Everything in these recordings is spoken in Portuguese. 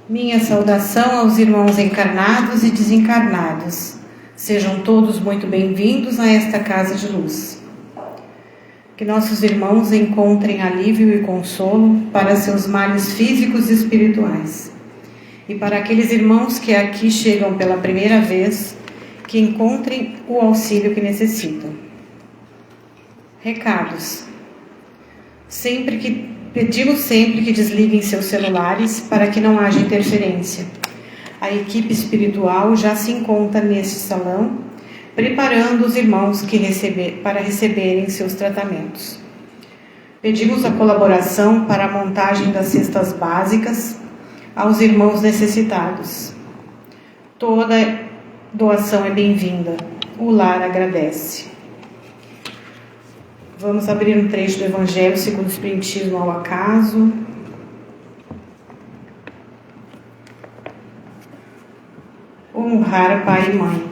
Minha saudação aos irmãos encarnados e desencarnados. Sejam todos muito bem-vindos a esta casa de luz. Que nossos irmãos encontrem alívio e consolo para seus males físicos e espirituais. E para aqueles irmãos que aqui chegam pela primeira vez, que encontrem o auxílio que necessitam. Recados. Pedimos sempre que desliguem seus celulares para que não haja interferência. A equipe espiritual já se encontra neste salão, preparando os irmãos para receberem seus tratamentos. Pedimos a colaboração para a montagem das cestas básicas aos irmãos necessitados. Toda doação é bem-vinda. O lar agradece. Vamos abrir um trecho do Evangelho segundo o Espiritismo ao acaso. Honrar pai e mãe.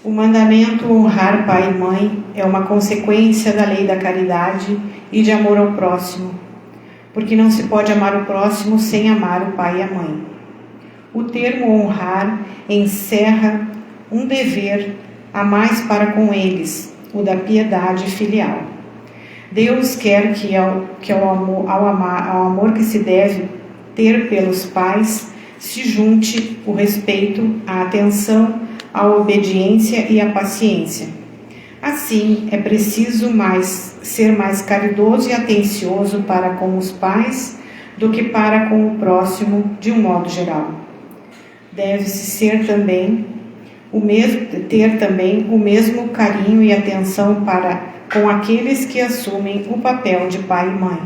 O mandamento honrar pai e mãe é uma consequência da lei da caridade e de amor ao próximo, porque não se pode amar o próximo sem amar o pai e a mãe. O termo honrar encerra um dever a mais para com eles, o da piedade filial. Deus quer que ao amor que se deve ter pelos pais se junte o respeito, a atenção, a obediência e a paciência. Assim, é preciso ser mais caridoso e atencioso para com os pais do que para com o próximo de um modo geral. Deve-se ter também o mesmo carinho e atenção com aqueles que assumem o papel de pai e mãe.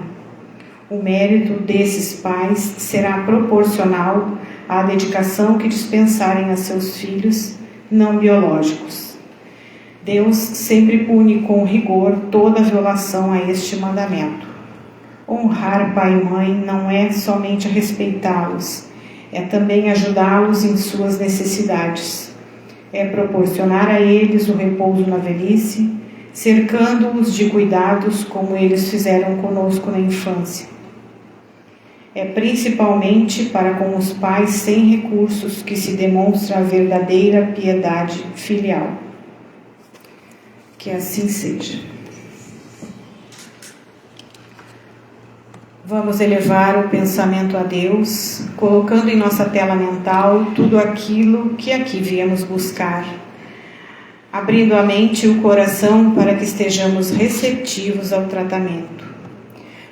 O mérito desses pais será proporcional à dedicação que dispensarem a seus filhos não biológicos. Deus sempre pune com rigor toda violação a este mandamento. Honrar pai e mãe não é somente respeitá-los, é também ajudá-los em suas necessidades. É proporcionar a eles o repouso na velhice, cercando-os de cuidados como eles fizeram conosco na infância. É principalmente para com os pais sem recursos que se demonstra a verdadeira piedade filial. Que assim seja. Vamos elevar o pensamento a Deus, colocando em nossa tela mental tudo aquilo que aqui viemos buscar, abrindo a mente e o coração para que estejamos receptivos ao tratamento.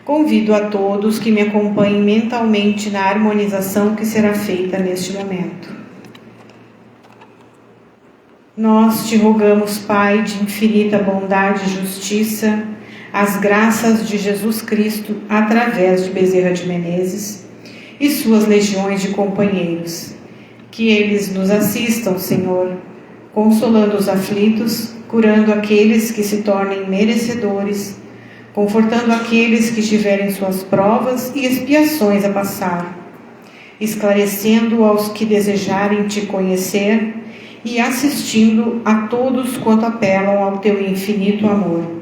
Convido a todos que me acompanhem mentalmente na harmonização que será feita neste momento. Nós te rogamos, Pai de infinita bondade e justiça, as graças de Jesus Cristo através de Bezerra de Menezes e suas legiões de companheiros. Que eles nos assistam, Senhor, consolando os aflitos, curando aqueles que se tornem merecedores, confortando aqueles que tiverem suas provas e expiações a passar, esclarecendo aos que desejarem te conhecer e assistindo a todos quanto apelam ao teu infinito amor.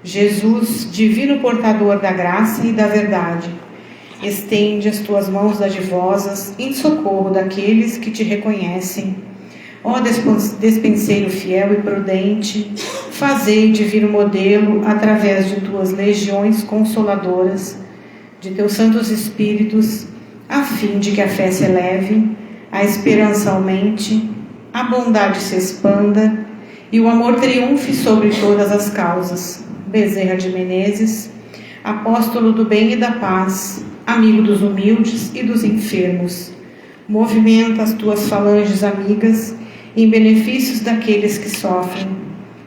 Jesus, divino portador da graça e da verdade, estende as tuas mãos dadivosas em socorro daqueles que te reconhecem. Ó despenseiro fiel e prudente, fazei divino modelo através de tuas legiões consoladoras, de teus santos espíritos, a fim de que a fé se eleve, a esperança aumente, a bondade se expanda e o amor triunfe sobre todas as causas. Bezerra de Menezes, apóstolo do bem e da paz, amigo dos humildes e dos enfermos, movimenta as tuas falanges amigas em benefícios daqueles que sofrem,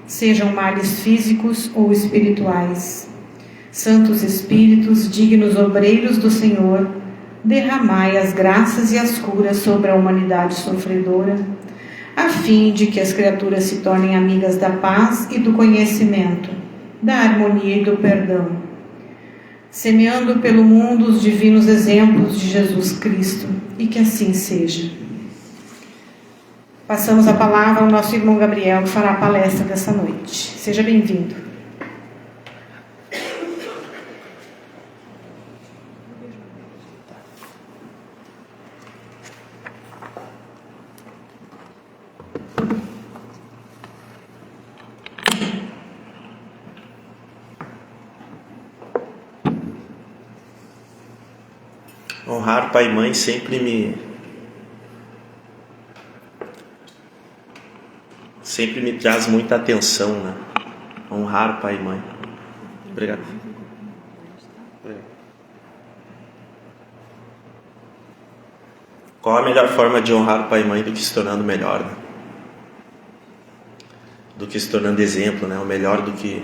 sejam males físicos ou espirituais. Santos Espíritos, dignos obreiros do Senhor, derramai as graças e as curas sobre a humanidade sofredora, a fim de que as criaturas se tornem amigas da paz e do conhecimento, da harmonia e do perdão, semeando pelo mundo os divinos exemplos de Jesus Cristo, e que assim seja. Passamos a palavra ao nosso irmão Gabriel, que fará a palestra dessa noite. Seja bem-vindo. Honrar pai e mãe sempre me traz muita atenção, né? Honrar pai e mãe. Obrigado. Qual a melhor forma de honrar o pai e mãe do que se tornando melhor, né? Do que se tornando exemplo, né? O melhor do que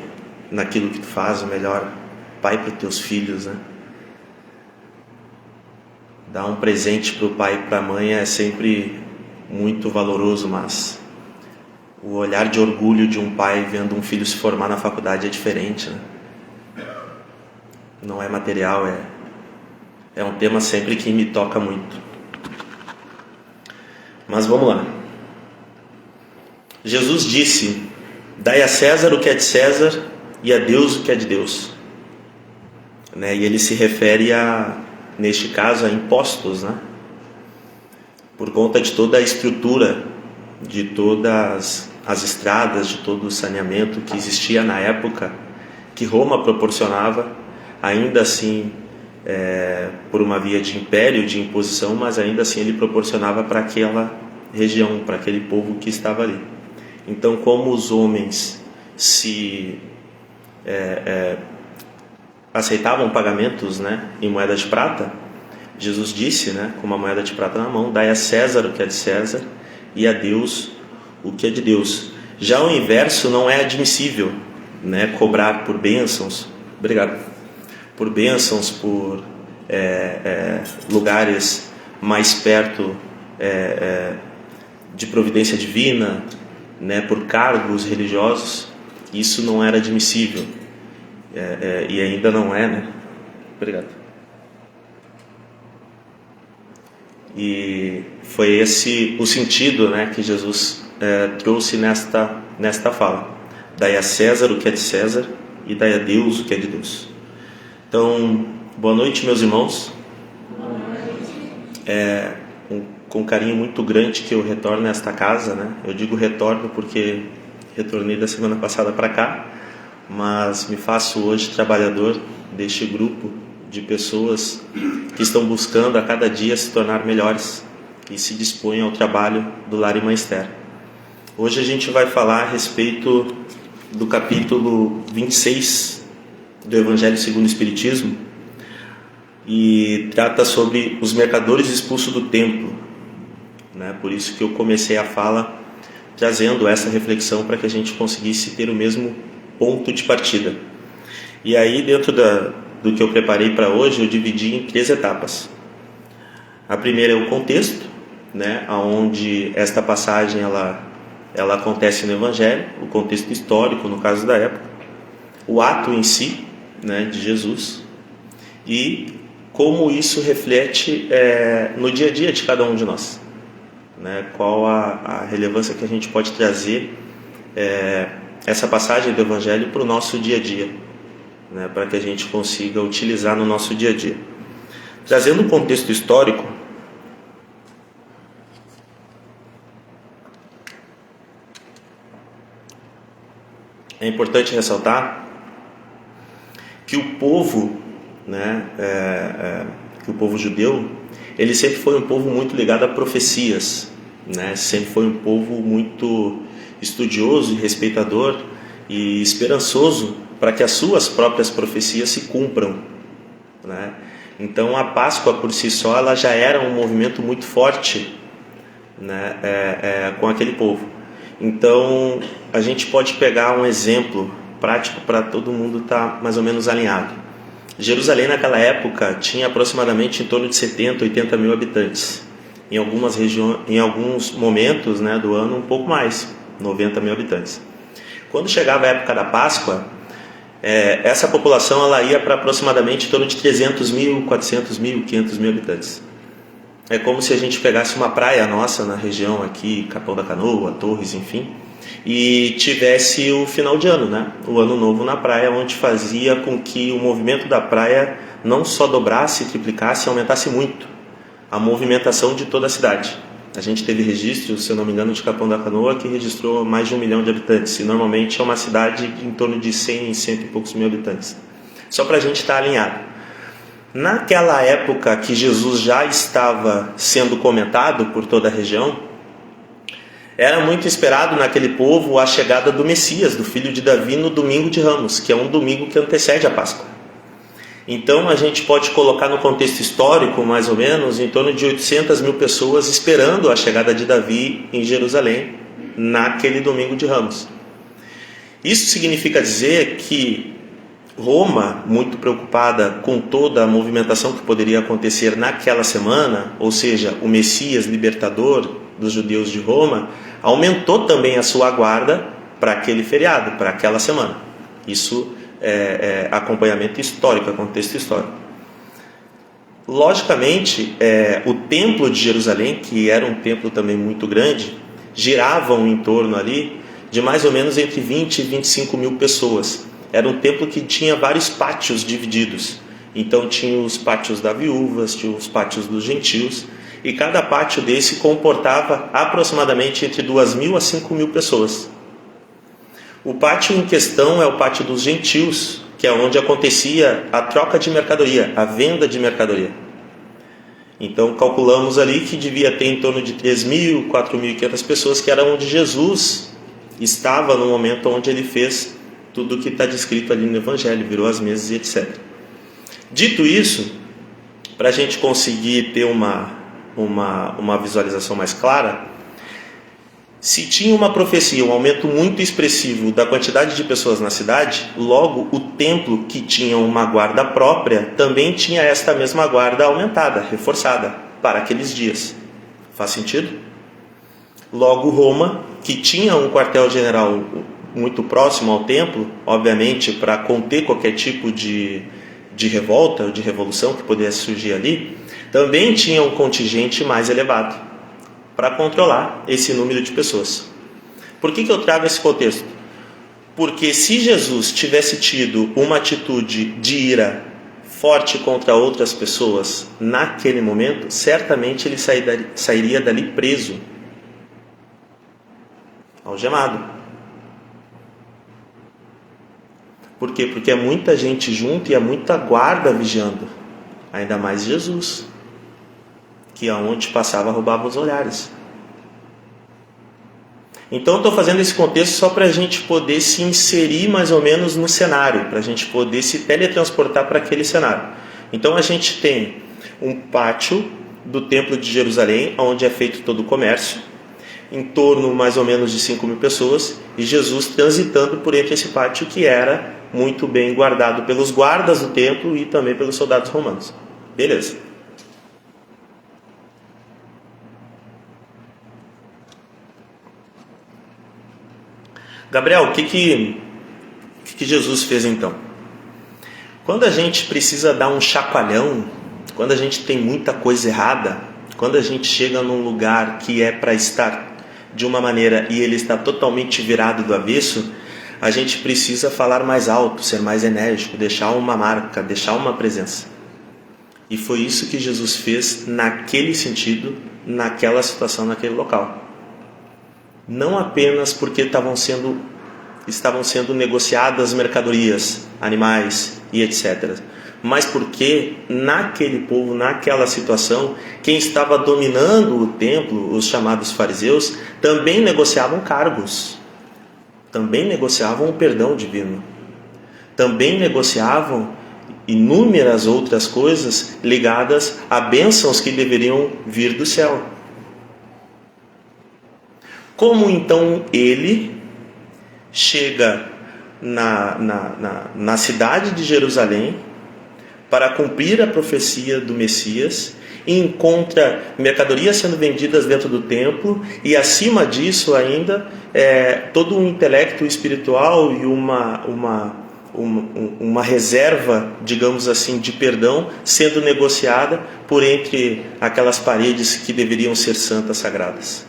naquilo que tu faz, o melhor pai para os teus filhos, né? Dar um presente para o pai e para a mãe é sempre muito valoroso, mas o olhar de orgulho de um pai vendo um filho se formar na faculdade é diferente, né? Não é material, é um tema sempre que me toca muito. Mas vamos lá. Jesus disse: dai a César o que é de César e a Deus o que é de Deus, né? E ele se refere neste caso a impostos, né? Por conta de toda a estrutura, de todas as estradas, de todo o saneamento que existia na época, que Roma proporcionava, ainda assim por uma via de império, de imposição, mas ainda assim ele proporcionava para aquela região, para aquele povo que estava ali. Então, como os homens aceitavam pagamentos, né, em moeda de prata, Jesus disse, né, com uma moeda de prata na mão: dai a César o que é de César e a Deus o que é de Deus. Já o inverso não é admissível, né, cobrar por bênçãos, por bênçãos, por lugares mais perto de providência divina, né, por cargos religiosos. Isso não era admissível, e ainda não é, né? Obrigado. E foi esse o sentido, né, que Jesus trouxe nesta fala: dai a César o que é de César e dai a Deus o que é de Deus. Então, boa noite, meus irmãos. Com carinho muito grande que eu retorno a esta casa, né? Eu digo retorno porque retornei da semana passada para cá, mas me faço hoje trabalhador deste grupo de pessoas que estão buscando a cada dia se tornar melhores e se dispõem ao trabalho do Lar Irmã Esther. Hoje a gente vai falar a respeito do capítulo 26 do Evangelho segundo o Espiritismo, e trata sobre os mercadores expulsos do templo, né? Por isso que eu comecei a fala trazendo essa reflexão, para que a gente conseguisse ter o mesmo ponto de partida. E aí, dentro do que eu preparei para hoje, eu dividi em 3 etapas. A primeira é o contexto, né, onde esta passagem ela acontece no Evangelho, o contexto histórico, no caso da época, o ato em si, né, de Jesus, e como isso reflete no dia a dia de cada um de nós, né? Qual a relevância que a gente pode trazer essa passagem do Evangelho para o nosso dia a dia, né? Para que a gente consiga utilizar no nosso dia a dia. Trazendo um contexto histórico, é importante ressaltar que o povo, né, que o povo judeu, ele sempre foi um povo muito ligado a profecias, né? Sempre foi um povo muito estudioso e respeitador e esperançoso para que as suas próprias profecias se cumpram, né? Então a Páscoa por si só ela já era um movimento muito forte, né, com aquele povo. Então a gente pode pegar um exemplo prático para todo mundo estar mais ou menos alinhado. Jerusalém naquela época tinha aproximadamente em torno de 70, 80 mil habitantes. Em algumas regiões, em alguns momentos, né, do ano, um pouco mais, 90 mil habitantes. Quando chegava a época da Páscoa, essa população ela ia para aproximadamente em torno de 300 mil, 400 mil, 500 mil habitantes. É como se a gente pegasse uma praia nossa na região aqui, Capão da Canoa, Torres, enfim, e tivesse o final de ano, né? O ano novo na praia, onde fazia com que o movimento da praia não só dobrasse, triplicasse, aumentasse muito a movimentação de toda a cidade. A gente teve registro, se eu não me engano, de Capão da Canoa, que registrou mais de 1 milhão de habitantes, e normalmente é uma cidade em torno de 100 e poucos mil habitantes. Só para a gente estar alinhado. Naquela época que Jesus já estava sendo comentado por toda a região, era muito esperado naquele povo a chegada do Messias, do filho de Davi, no domingo de Ramos, que é um domingo que antecede a Páscoa. Então a gente pode colocar no contexto histórico, mais ou menos, em torno de 800 mil pessoas esperando a chegada de Davi em Jerusalém, naquele domingo de Ramos. Isso significa dizer que Roma, muito preocupada com toda a movimentação que poderia acontecer naquela semana, ou seja, o Messias libertador dos judeus de Roma, aumentou também a sua guarda para aquele feriado, para aquela semana. Isso é acompanhamento histórico, é contexto histórico. Logicamente, o templo de Jerusalém, que era um templo também muito grande, giravam em torno ali de mais ou menos entre 20 e 25 mil pessoas. Era um templo que tinha vários pátios divididos. Então tinha os pátios das viúvas, tinha os pátios dos gentios, e cada pátio desse comportava aproximadamente entre 2.000 a 5.000 pessoas. O pátio em questão é o pátio dos gentios, que é onde acontecia a troca de mercadoria, a venda de mercadoria. Então calculamos ali que devia ter em torno de 3.000, 4.500 pessoas, que era onde Jesus estava no momento onde ele fez tudo o que está descrito ali no Evangelho, virou as mesas e etc. Dito isso, para a gente conseguir ter uma visualização mais clara, se tinha uma profecia, um aumento muito expressivo da quantidade de pessoas na cidade, logo o templo, que tinha uma guarda própria, também tinha esta mesma guarda aumentada, reforçada, para aqueles dias. Faz sentido? Logo Roma, que tinha um quartel-general muito próximo ao templo, obviamente para conter qualquer tipo de revolta, de revolução que pudesse surgir ali, também tinha um contingente mais elevado para controlar esse número de pessoas. Por que eu trago esse contexto? Porque se Jesus tivesse tido uma atitude de ira forte contra outras pessoas naquele momento, certamente ele sairia dali preso, algemado. Por quê? Porque é muita gente junto e é muita guarda vigiando. Ainda mais Jesus, que aonde passava roubava os olhares. Então estou fazendo esse contexto só para a gente poder se inserir mais ou menos no cenário, para a gente poder se teletransportar para aquele cenário. Então a gente tem um pátio do Templo de Jerusalém, onde é feito todo o comércio, em torno mais ou menos de 5.000 pessoas, e Jesus transitando por entre esse pátio que era muito bem guardado pelos guardas do templo e também pelos soldados romanos. Beleza. Gabriel, o que Jesus fez então? Quando a gente precisa dar um chacoalhão, quando a gente tem muita coisa errada, quando a gente chega num lugar que é para estar de uma maneira e ele está totalmente virado do avesso, a gente precisa falar mais alto, ser mais enérgico, deixar uma marca, deixar uma presença. E foi isso que Jesus fez naquele sentido, naquela situação, naquele local. Não apenas porque estavam sendo negociadas mercadorias, animais e etc., mas porque naquele povo, naquela situação, quem estava dominando o templo, os chamados fariseus, também negociavam cargos, também negociavam o perdão divino, também negociavam inúmeras outras coisas ligadas a bênçãos que deveriam vir do céu. Como então ele chega na cidade de Jerusalém para cumprir a profecia do Messias e encontra mercadorias sendo vendidas dentro do templo e acima disso ainda todo um intelecto espiritual e uma reserva, digamos assim, de perdão sendo negociada por entre aquelas paredes que deveriam ser santas, sagradas.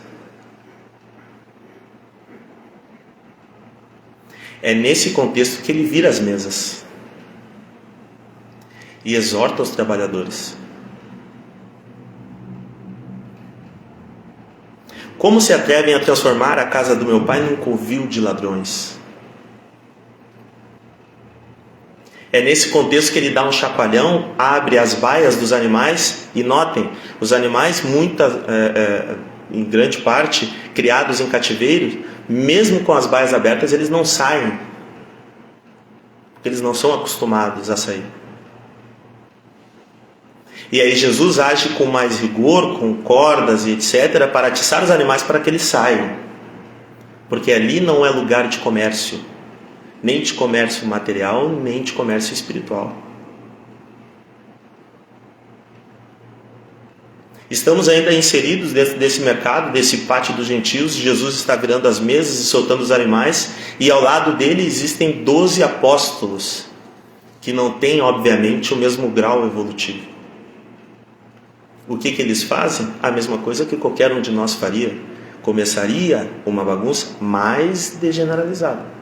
É nesse contexto que ele vira as mesas e exorta os trabalhadores. Como se atrevem a transformar a casa do meu pai num covil de ladrões? É nesse contexto que ele dá um chacoalhão, abre as baias dos animais, e notem, os animais, em grande parte, criados em cativeiro, mesmo com as baias abertas, eles não saem, porque eles não são acostumados a sair. E aí Jesus age com mais rigor, com cordas e etc., para atiçar os animais para que eles saiam, porque ali não é lugar de comércio, nem de comércio material, nem de comércio espiritual. Estamos ainda inseridos dentro desse mercado, desse pátio dos gentios. Jesus está virando as mesas e soltando os animais, e ao lado dele existem 12 apóstolos, que não têm, obviamente, o mesmo grau evolutivo. O que eles fazem? A mesma coisa que qualquer um de nós faria. Começaria uma bagunça mais degeneralizada.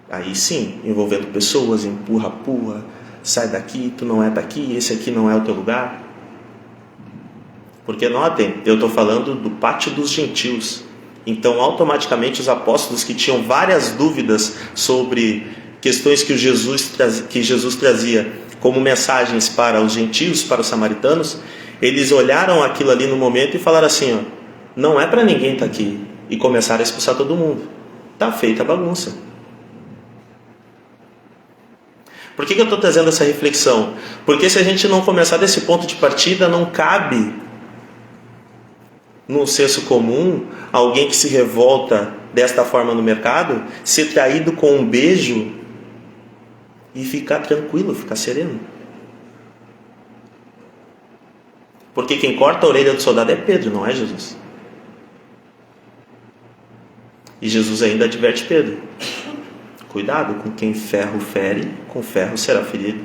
Aí sim, envolvendo pessoas, empurra, sai daqui, tu não é daqui, esse aqui não é o teu lugar. Porque notem, eu estou falando do pátio dos gentios. Então automaticamente os apóstolos que tinham várias dúvidas sobre questões que Jesus trazia como mensagens para os gentios, para os samaritanos, eles olharam aquilo ali no momento e falaram assim, não é para ninguém estar aqui, e começaram a expulsar todo mundo. Está feita a bagunça. Por que eu estou trazendo essa reflexão? Porque se a gente não começar desse ponto de partida, não cabe num senso comum alguém que se revolta desta forma no mercado ser traído com um beijo e ficar tranquilo, ficar sereno. Porque quem corta a orelha do soldado é Pedro, não é Jesus. E Jesus ainda adverte Pedro: cuidado com quem ferro fere, com ferro será ferido.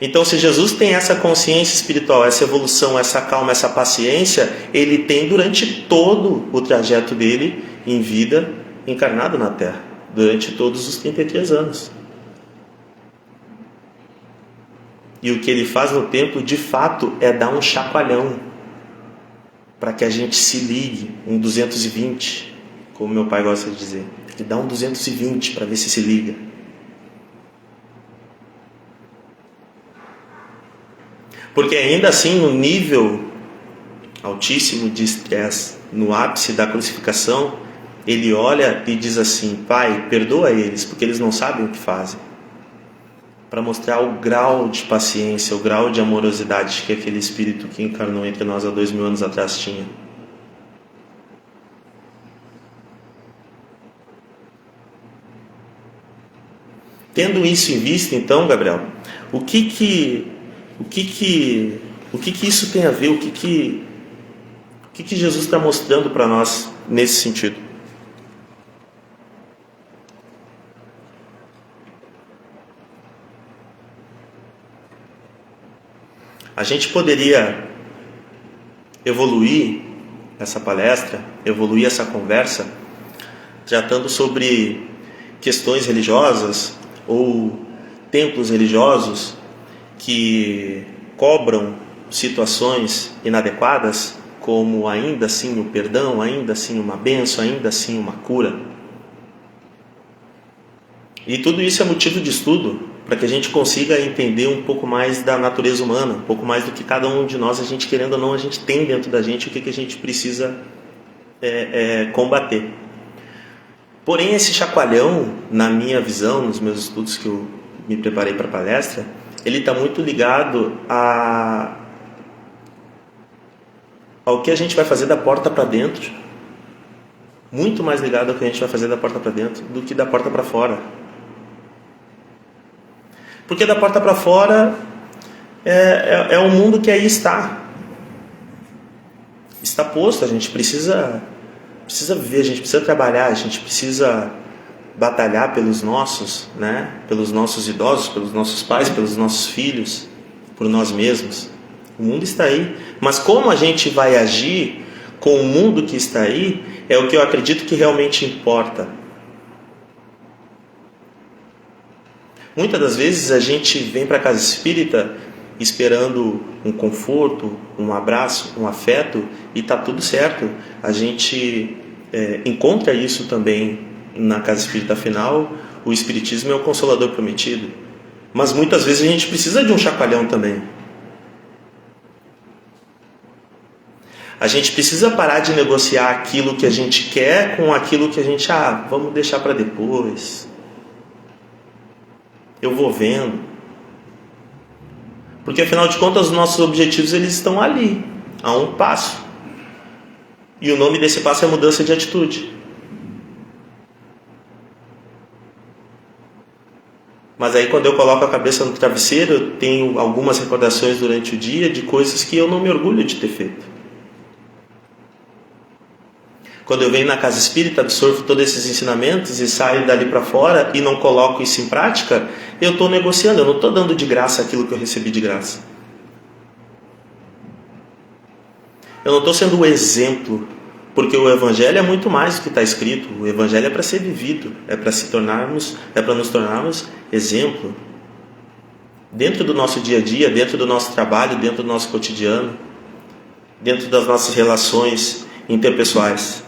Então, se Jesus tem essa consciência espiritual, essa evolução, essa calma, essa paciência, ele tem durante todo o trajeto dele em vida, encarnado na Terra, durante todos os 33 anos. E o que ele faz no templo, de fato, é dar um chacoalhão para que a gente se ligue, um 220, como meu pai gosta de dizer. Tem que dar um 220 para ver se liga. Porque ainda assim, no nível altíssimo de estresse, no ápice da crucificação, ele olha e diz assim: Pai, perdoa eles, porque eles não sabem o que fazem. Para mostrar o grau de paciência, o grau de amorosidade que aquele Espírito que encarnou entre nós há 2000 anos atrás tinha. Tendo isso em vista, então, Gabriel, o que isso tem a ver? O que Jesus está mostrando para nós nesse sentido? A gente poderia evoluir essa palestra, evoluir essa conversa, tratando sobre questões religiosas ou templos religiosos que cobram situações inadequadas, como ainda assim o perdão, ainda assim uma bênção, ainda assim uma cura. E tudo isso é motivo de estudo, para que a gente consiga entender um pouco mais da natureza humana, um pouco mais do que cada um de nós, a gente querendo ou não, a gente tem dentro da gente, o que a gente precisa combater. Porém, esse chacoalhão, na minha visão, nos meus estudos que eu me preparei para a palestra, ele está muito ligado ao que a gente vai fazer da porta para dentro, muito mais ligado ao que a gente vai fazer da porta para dentro do que da porta para fora. Porque da porta para fora é um mundo que aí está posto. A gente precisa viver, a gente precisa trabalhar, a gente precisa batalhar pelos nossos, né? Pelos nossos idosos, pelos nossos pais, pelos nossos filhos, por nós mesmos. O mundo está aí, mas como a gente vai agir com o mundo que está aí é o que eu acredito que realmente importa. Muitas das vezes a gente vem para a casa espírita esperando um conforto, um abraço, um afeto, e está tudo certo. A gente encontra isso também na casa espírita. Afinal, o Espiritismo é o Consolador prometido. Mas muitas vezes a gente precisa de um chacoalhão também. A gente precisa parar de negociar aquilo que a gente quer com aquilo que a gente, vamos deixar para depois. Eu vou vendo. Porque afinal de contas os nossos objetivos eles estão ali, a um passo. E o nome desse passo é mudança de atitude. Mas aí quando eu coloco a cabeça no travesseiro, eu tenho algumas recordações durante o dia de coisas que eu não me orgulho de ter feito. Quando eu venho na casa espírita, absorvo todos esses ensinamentos e saio dali para fora e não coloco isso em prática, eu estou negociando, eu não estou dando de graça aquilo que eu recebi de graça. Eu não estou sendo o exemplo, porque o Evangelho é muito mais do que está escrito. O Evangelho é para ser vivido, é para nos tornarmos exemplo. Dentro do nosso dia a dia, dentro do nosso trabalho, dentro do nosso cotidiano, dentro das nossas relações interpessoais.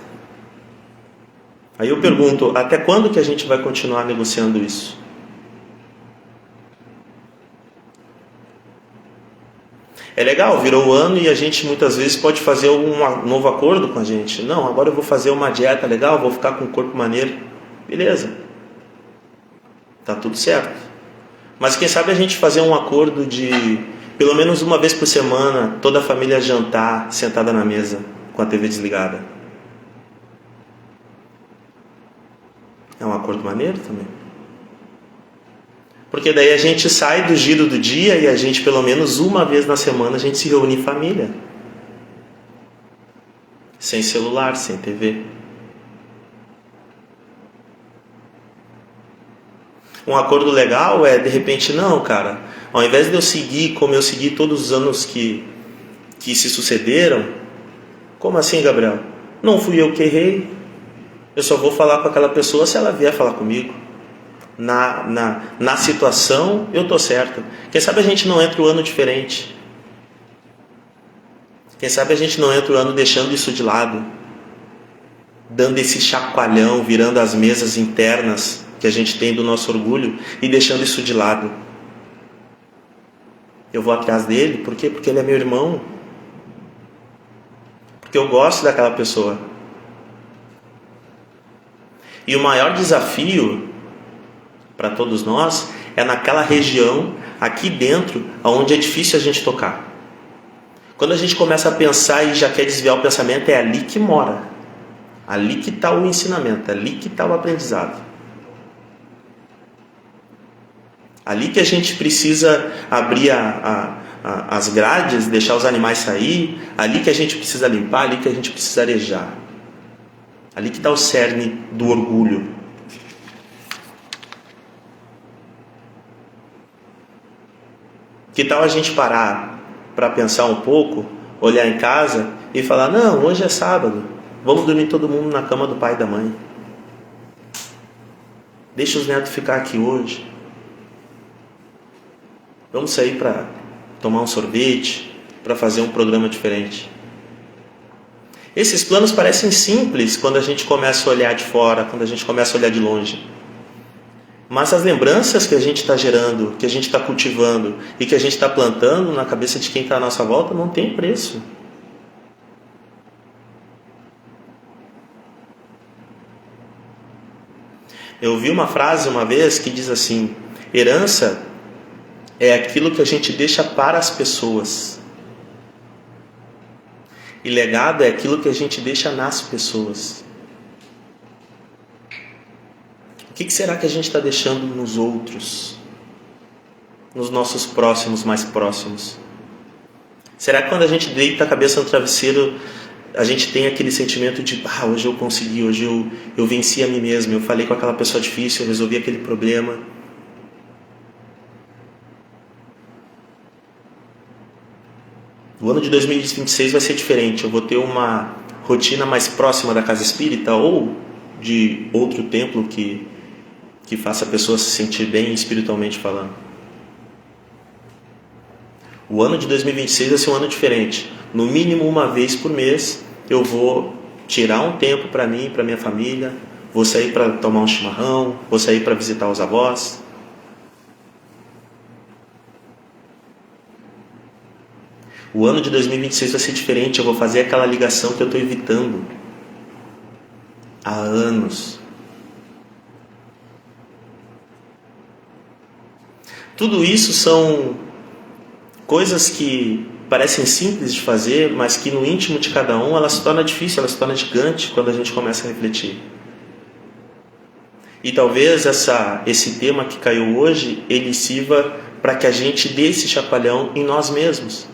Aí eu pergunto, até quando que a gente vai continuar negociando isso? É legal, virou o ano e a gente muitas vezes pode fazer um novo acordo com a gente. Não, agora eu vou fazer uma dieta legal, vou ficar com um corpo maneiro. Beleza. Tá tudo certo. Mas quem sabe a gente fazer um acordo de, pelo menos uma vez por semana, toda a família jantar sentada na mesa, com a TV desligada. É um acordo maneiro também. Porque daí a gente sai do giro do dia e a gente, pelo menos uma vez na semana, a gente se reúne em família. Sem celular, sem TV. Um acordo legal é, de repente, não, cara, ao invés de eu seguir como eu segui todos os anos que se sucederam, como assim, Gabriel? Não fui eu que errei. Eu só vou falar com aquela pessoa se ela vier falar comigo. Na situação, eu estou certo. Quem sabe a gente não entra o ano diferente. Quem sabe a gente não entra o ano deixando isso de lado. Dando esse chacoalhão, virando as mesas internas que a gente tem do nosso orgulho e deixando isso de lado. Eu vou atrás dele, por quê? Porque ele é meu irmão. Porque eu gosto daquela pessoa. E o maior desafio para todos nós é naquela região, aqui dentro, onde é difícil a gente tocar. Quando a gente começa a pensar e já quer desviar o pensamento, é ali que mora. Ali que está o ensinamento, ali que está o aprendizado. Ali que a gente precisa abrir as grades, deixar os animais sair, ali que a gente precisa limpar, ali que a gente precisa arejar. Ali que está o cerne do orgulho. Que tal a gente parar para pensar um pouco, olhar em casa e falar, não, hoje é sábado, vamos dormir todo mundo na cama do pai e da mãe. Deixa os netos ficar aqui hoje. Vamos sair para tomar um sorvete, para fazer um programa diferente. Esses planos parecem simples quando a gente começa a olhar de fora, quando a gente começa a olhar de longe. Mas as lembranças que a gente está gerando, que a gente está cultivando e que a gente está plantando na cabeça de quem está à nossa volta não tem preço. Eu ouvi uma frase uma vez que diz assim: herança é aquilo que a gente deixa para as pessoas. E legado é aquilo que a gente deixa nas pessoas. O que será que a gente está deixando nos outros? Nos nossos próximos, mais próximos? Será que quando a gente deita a cabeça no travesseiro, a gente tem aquele sentimento de hoje eu consegui, hoje eu venci a mim mesmo, eu falei com aquela pessoa difícil, eu resolvi aquele problema. O ano de 2026 vai ser diferente. Eu vou ter uma rotina mais próxima da casa espírita ou de outro templo que faça a pessoa se sentir bem espiritualmente falando. O ano de 2026 vai ser um ano diferente. No mínimo uma vez por mês eu vou tirar um tempo para mim, para minha família, vou sair para tomar um chimarrão, vou sair para visitar os avós. O ano de 2026 vai ser diferente, eu vou fazer aquela ligação que eu estou evitando há anos. Tudo isso são coisas que parecem simples de fazer, mas que no íntimo de cada um ela se torna difícil, ela se torna gigante quando a gente começa a refletir. E talvez esse tema que caiu hoje, ele sirva para que a gente dê esse chacoalhão em nós mesmos.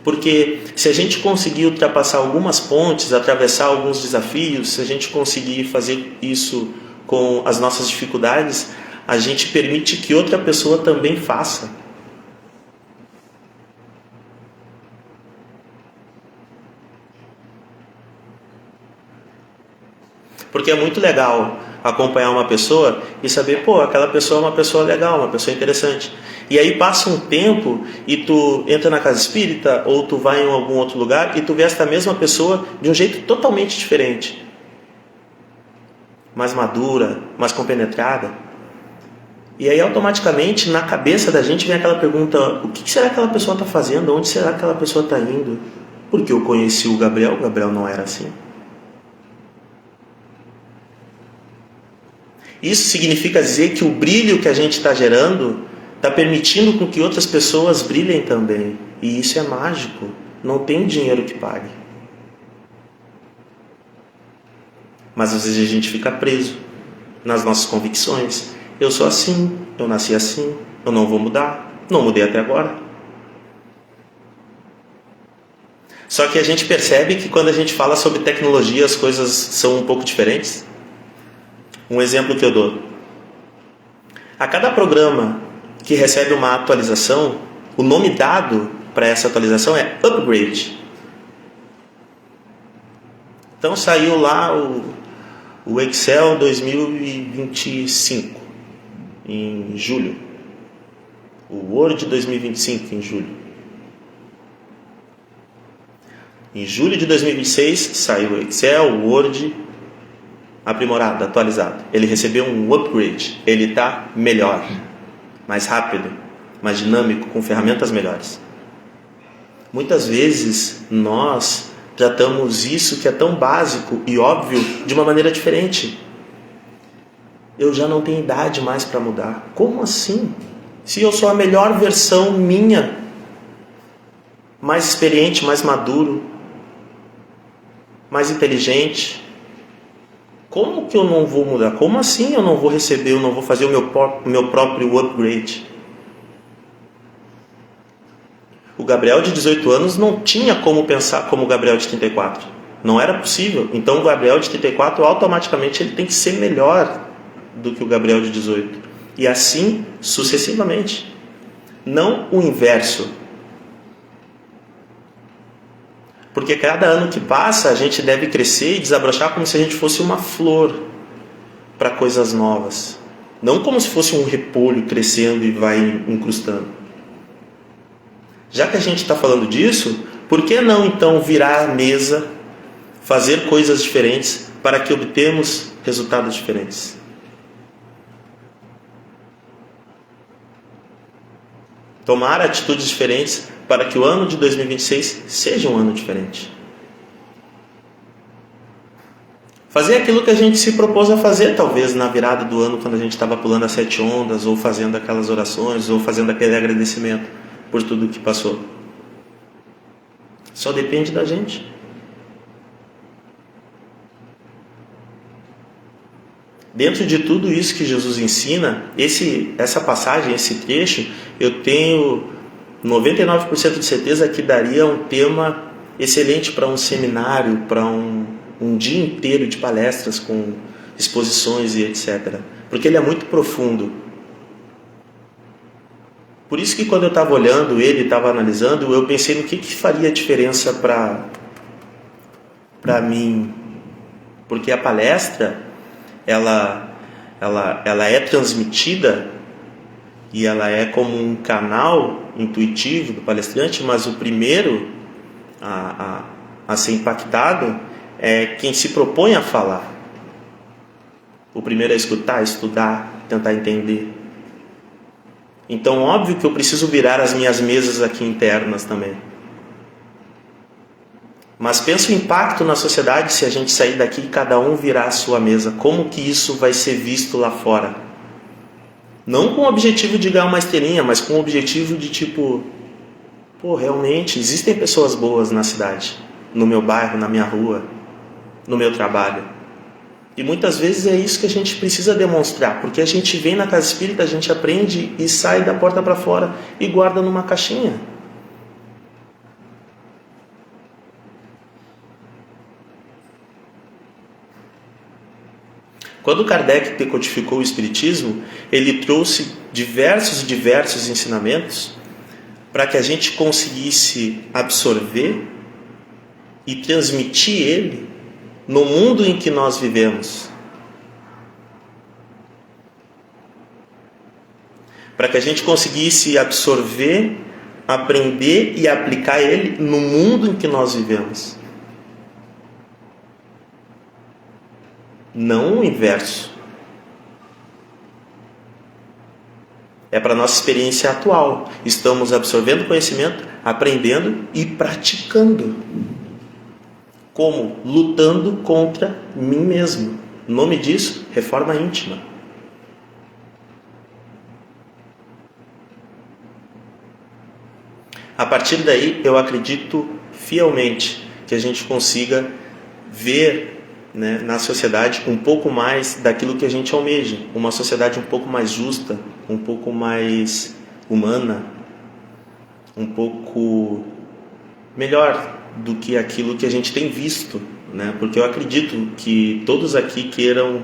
Porque se a gente conseguir ultrapassar algumas pontes, atravessar alguns desafios, se a gente conseguir fazer isso com as nossas dificuldades, a gente permite que outra pessoa também faça. Porque é muito legal acompanhar uma pessoa e saber, aquela pessoa é uma pessoa legal, uma pessoa interessante. E aí passa um tempo e tu entra na casa espírita ou tu vai em algum outro lugar e tu vê esta mesma pessoa de um jeito totalmente diferente. Mais madura, mais compenetrada. E aí automaticamente na cabeça da gente vem aquela pergunta, o que será que aquela pessoa está fazendo? Onde será que aquela pessoa está indo? Porque eu conheci o Gabriel não era assim. Isso significa dizer que o brilho que a gente está gerando está permitindo com que outras pessoas brilhem também. E isso é mágico. Não tem dinheiro que pague. Mas às vezes a gente fica preso nas nossas convicções. Eu sou assim, eu nasci assim, eu não vou mudar, não mudei até agora. Só que a gente percebe que quando a gente fala sobre tecnologia as coisas são um pouco diferentes. Um exemplo que eu dou. A cada programa que recebe uma atualização, o nome dado para essa atualização é upgrade. Então saiu lá o Excel 2025 em julho. O Word 2025 em julho. Em julho de 2026 saiu o Excel, o Word aprimorado, atualizado. Ele recebeu um upgrade. Ele está melhor, mais rápido, mais dinâmico, com ferramentas melhores. Muitas vezes nós tratamos isso que é tão básico e óbvio de uma maneira diferente. Eu já não tenho idade mais para mudar. Como assim? Se eu sou a melhor versão minha, mais experiente, mais maduro, mais inteligente, como que eu não vou mudar? Como assim eu não vou receber, eu não vou fazer o meu próprio upgrade? O Gabriel de 18 anos não tinha como pensar como o Gabriel de 34. Não era possível. Então o Gabriel de 34 automaticamente ele tem que ser melhor do que o Gabriel de 18. E assim sucessivamente. Não o inverso. Porque cada ano que passa a gente deve crescer e desabrochar como se a gente fosse uma flor para coisas novas. Não como se fosse um repolho crescendo e vai incrustando. Já que a gente está falando disso, por que não então virar a mesa, fazer coisas diferentes para que obtenhamos resultados diferentes? Tomar atitudes diferentes para que o ano de 2026 seja um ano diferente. Fazer aquilo que a gente se propôs a fazer, talvez na virada do ano, quando a gente estava pulando as 7 ondas, ou fazendo aquelas orações, ou fazendo aquele agradecimento por tudo que passou. Só depende da gente. Dentro de tudo isso que Jesus ensina, essa passagem, esse trecho, eu tenho 99% de certeza que daria um tema excelente para um seminário, para um dia inteiro de palestras com exposições e etc. Porque ele é muito profundo. Por isso que quando eu estava olhando ele, estava analisando, eu pensei no que faria diferença para mim. Porque a palestra, ela é transmitida e ela é como um canal intuitivo do palestrante, mas o primeiro a ser impactado é quem se propõe a falar. O primeiro é escutar, estudar, tentar entender. Então, óbvio que eu preciso virar as minhas mesas aqui internas também. Mas pensa o impacto na sociedade se a gente sair daqui e cada um virar a sua mesa. Como que isso vai ser visto lá fora? Não com o objetivo de ganhar uma estrelinha, mas com o objetivo de tipo... Pô, realmente, existem pessoas boas na cidade. No meu bairro, na minha rua, no meu trabalho. E muitas vezes é isso que a gente precisa demonstrar. Porque a gente vem na casa espírita, a gente aprende e sai da porta para fora e guarda numa caixinha. Quando Kardec decodificou o Espiritismo, ele trouxe diversos ensinamentos para que a gente conseguisse absorver e transmitir ele no mundo em que nós vivemos. Para que a gente conseguisse absorver, aprender e aplicar ele no mundo em que nós vivemos. Não o inverso. É para a nossa experiência atual. Estamos absorvendo conhecimento, aprendendo e praticando. Como? Lutando contra mim mesmo. O nome disso, reforma íntima. A partir daí, eu acredito fielmente que a gente consiga ver, né, na sociedade um pouco mais daquilo que a gente almeja. Uma sociedade um pouco mais justa, um pouco mais humana, um pouco melhor do que aquilo que a gente tem visto, né? Porque eu acredito que todos aqui queiram,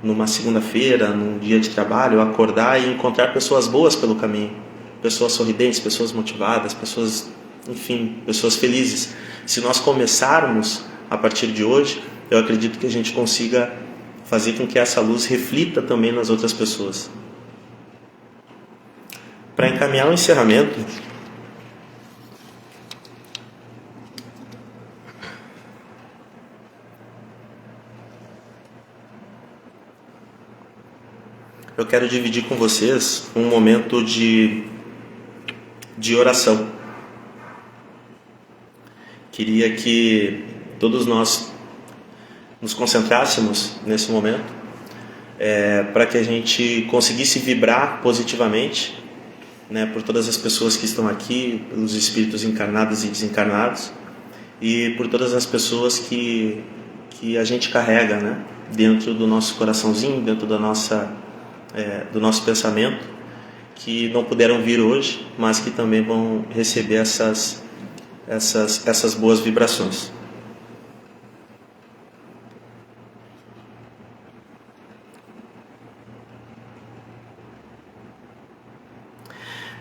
numa segunda-feira, num dia de trabalho, acordar e encontrar pessoas boas pelo caminho, pessoas sorridentes, pessoas motivadas, pessoas, enfim, pessoas felizes. Se nós começarmos a partir de hoje, eu acredito que a gente consiga fazer com que essa luz reflita também nas outras pessoas. Para encaminhar o encerramento, eu quero dividir com vocês um momento de oração. Queria que todos nós nos concentrássemos nesse momento, para que a gente conseguisse vibrar positivamente, né, por todas as pessoas que estão aqui, pelos espíritos encarnados e desencarnados, e por todas as pessoas que a gente carrega, né, dentro do nosso coraçãozinho, dentro da nossa, do nosso pensamento, que não puderam vir hoje, mas que também vão receber essas boas vibrações.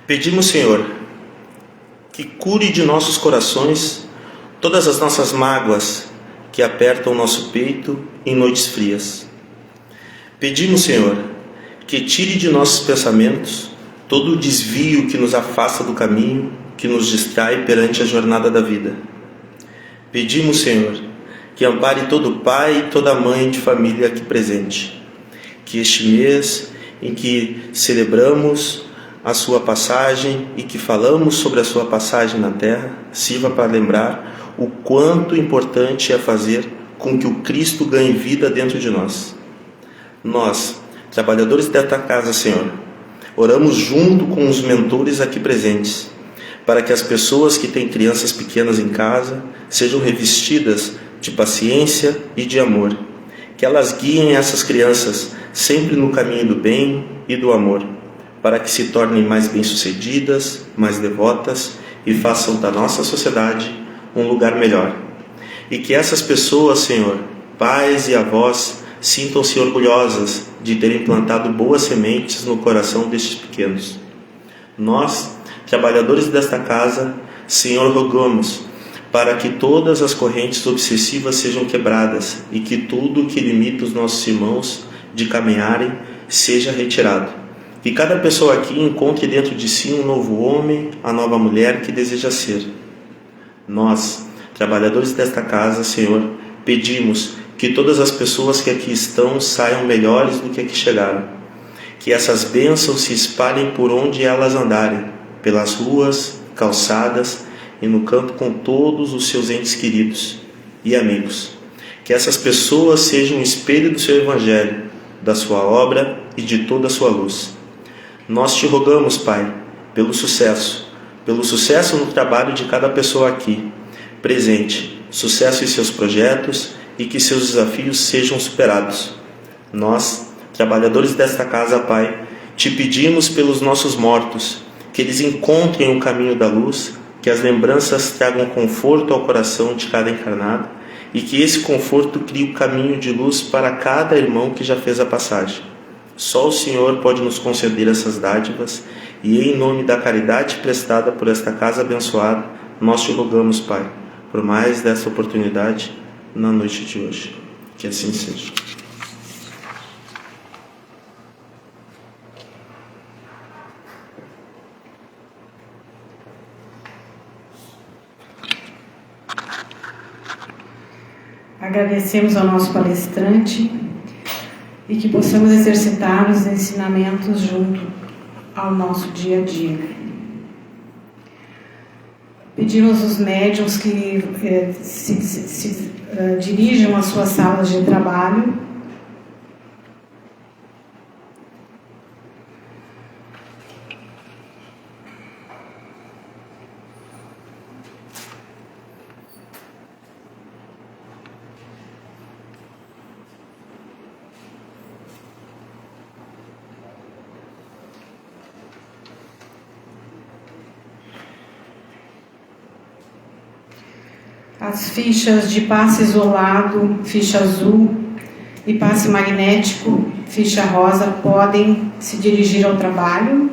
Pedimos, Senhor, que cure de nossos corações todas as nossas mágoas que apertam o nosso peito em noites frias. Pedimos, Senhor, que tire de nossos pensamentos todo o desvio que nos afasta do caminho, que nos distrai perante a jornada da vida. Pedimos, Senhor, que ampare todo pai e toda mãe de família aqui presente. Que este mês em que celebramos a sua passagem e que falamos sobre a sua passagem na Terra, sirva para lembrar o quanto importante é fazer com que o Cristo ganhe vida dentro de nós. Nós, trabalhadores desta casa, Senhor, oramos junto com os mentores aqui presentes, para que as pessoas que têm crianças pequenas em casa sejam revestidas de paciência e de amor, que elas guiem essas crianças sempre no caminho do bem e do amor, para que se tornem mais bem-sucedidas, mais devotas e façam da nossa sociedade um lugar melhor. E que essas pessoas, Senhor, pais e avós, sintam-se orgulhosas de terem plantado boas sementes no coração destes pequenos. Nós, trabalhadores desta casa, Senhor, rogamos para que todas as correntes obsessivas sejam quebradas e que tudo que limita os nossos irmãos de caminharem seja retirado. Que cada pessoa aqui encontre dentro de si um novo homem, a nova mulher que deseja ser. Nós, trabalhadores desta casa, Senhor, pedimos que todas as pessoas que aqui estão saiam melhores do que aqui chegaram. Que essas bênçãos se espalhem por onde elas andarem, pelas ruas, calçadas e no campo com todos os seus entes queridos e amigos. Que essas pessoas sejam um espelho do seu Evangelho, da sua obra e de toda a sua luz. Nós te rogamos, Pai, pelo sucesso no trabalho de cada pessoa aqui presente, sucesso em seus projetos e que seus desafios sejam superados. Nós, trabalhadores desta casa, Pai, te pedimos pelos nossos mortos, que eles encontrem o caminho da luz, que as lembranças tragam conforto ao coração de cada encarnado e que esse conforto crie o caminho de luz para cada irmão que já fez a passagem. Só o Senhor pode nos conceder essas dádivas e, em nome da caridade prestada por esta casa abençoada, nós te rogamos, Pai, por mais dessa oportunidade na noite de hoje. Que assim seja. Agradecemos ao nosso palestrante e que possamos exercitar os ensinamentos junto ao nosso dia a dia. Pedimos aos médiuns que se dirijam às suas salas de trabalho. As fichas de passe isolado, ficha azul e passe magnético, ficha rosa, podem se dirigir ao trabalho.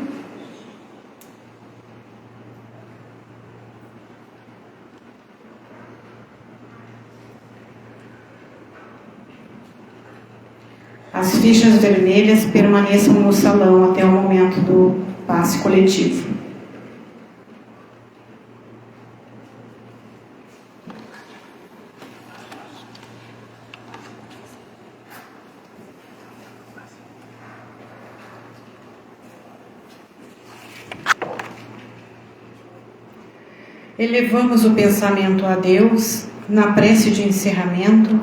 As fichas vermelhas permaneçam no salão até o momento do passe coletivo. Elevamos o pensamento a Deus na prece de encerramento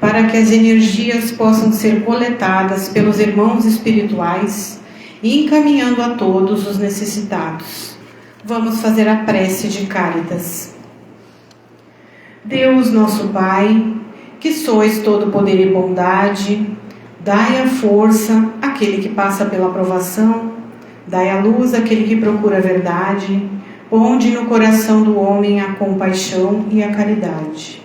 para que as energias possam ser coletadas pelos irmãos espirituais e encaminhando a todos os necessitados. Vamos fazer a prece de Cáritas. Deus, nosso Pai, que sois todo poder e bondade, dai a força àquele que passa pela provação, dai a luz àquele que procura a verdade, ponde no coração do homem a compaixão e a caridade.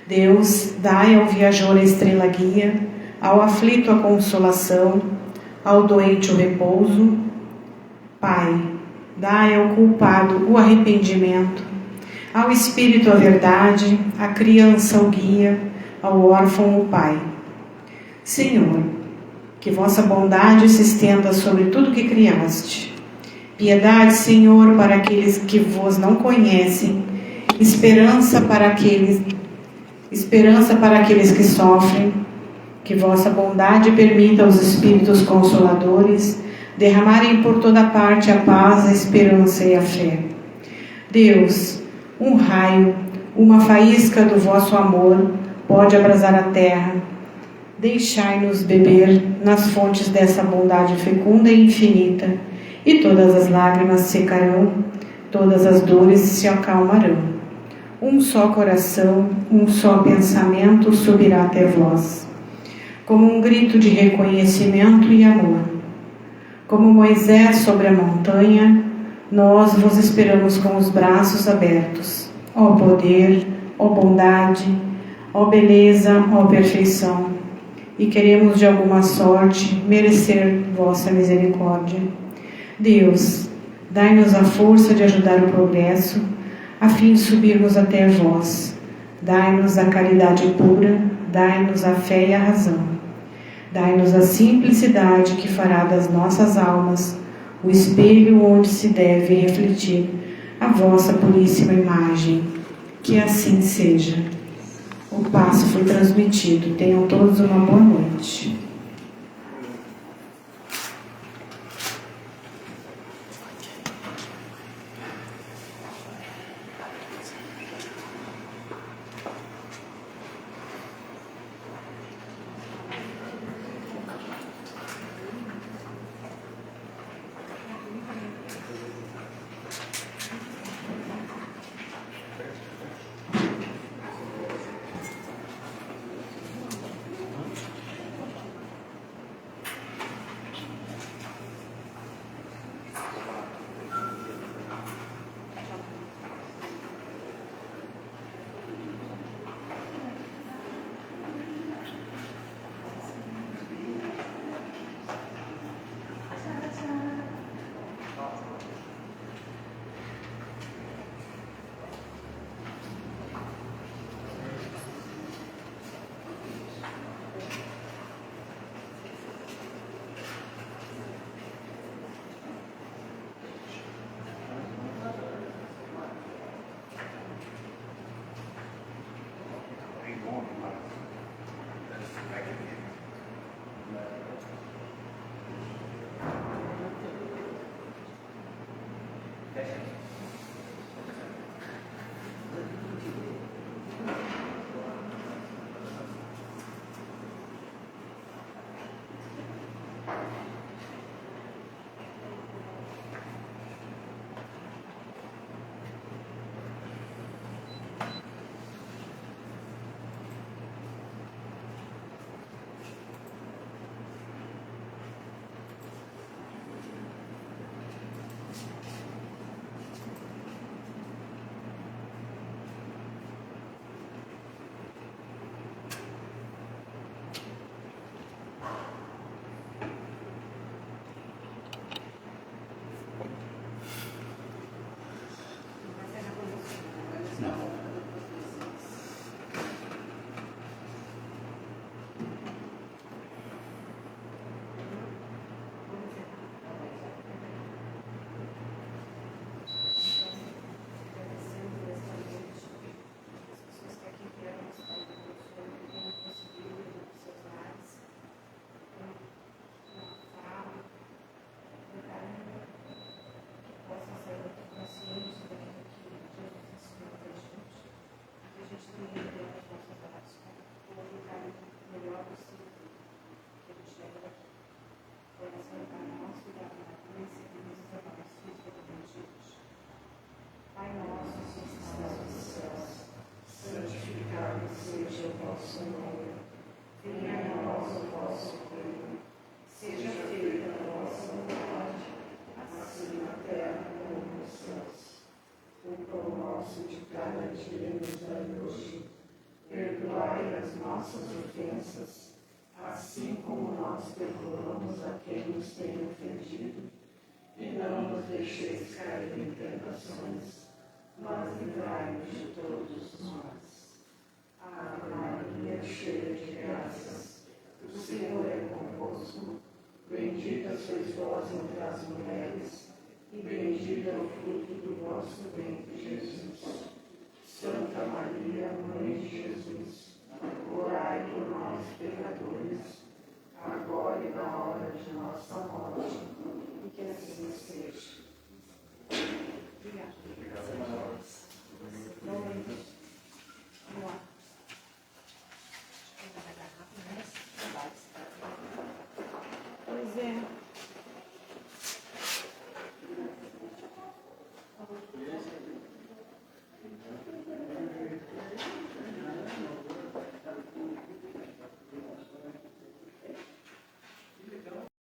Deus, dai ao viajor a estrela guia, ao aflito a consolação, ao doente o repouso. Pai, dai ao culpado o arrependimento, ao espírito a verdade, à criança o guia, ao órfão o Pai. Senhor, que vossa bondade se estenda sobre tudo que criaste. Piedade, Senhor, para aqueles que vos não conhecem, esperança para aqueles que sofrem, que vossa bondade permita aos Espíritos Consoladores derramarem por toda parte a paz, a esperança e a fé. Deus, um raio, uma faísca do vosso amor pode abrasar a terra. Deixai-nos beber nas fontes dessa bondade fecunda e infinita, e todas as lágrimas secarão, todas as dores se acalmarão. Um só coração, um só pensamento subirá até vós, como um grito de reconhecimento e amor. Como Moisés sobre a montanha, nós vos esperamos com os braços abertos. Ó poder, ó bondade, ó beleza, ó perfeição, e queremos de alguma sorte merecer vossa misericórdia. Deus, dai-nos a força de ajudar o progresso, a fim de subirmos até vós. Dai-nos a caridade pura, dai-nos a fé e a razão. Dai-nos a simplicidade que fará das nossas almas o espelho onde se deve refletir a vossa puríssima imagem. Que assim seja. O passo foi transmitido. Tenham todos uma boa noite. Assim como nós perdoamos a quem nos tem ofendido, e não nos deixeis cair em tentações, mas livrai-nos de todos os males. Ave Maria, cheia de graças, o Senhor é convosco. Bendita sois vós entre as mulheres, e bendito é o fruto do vosso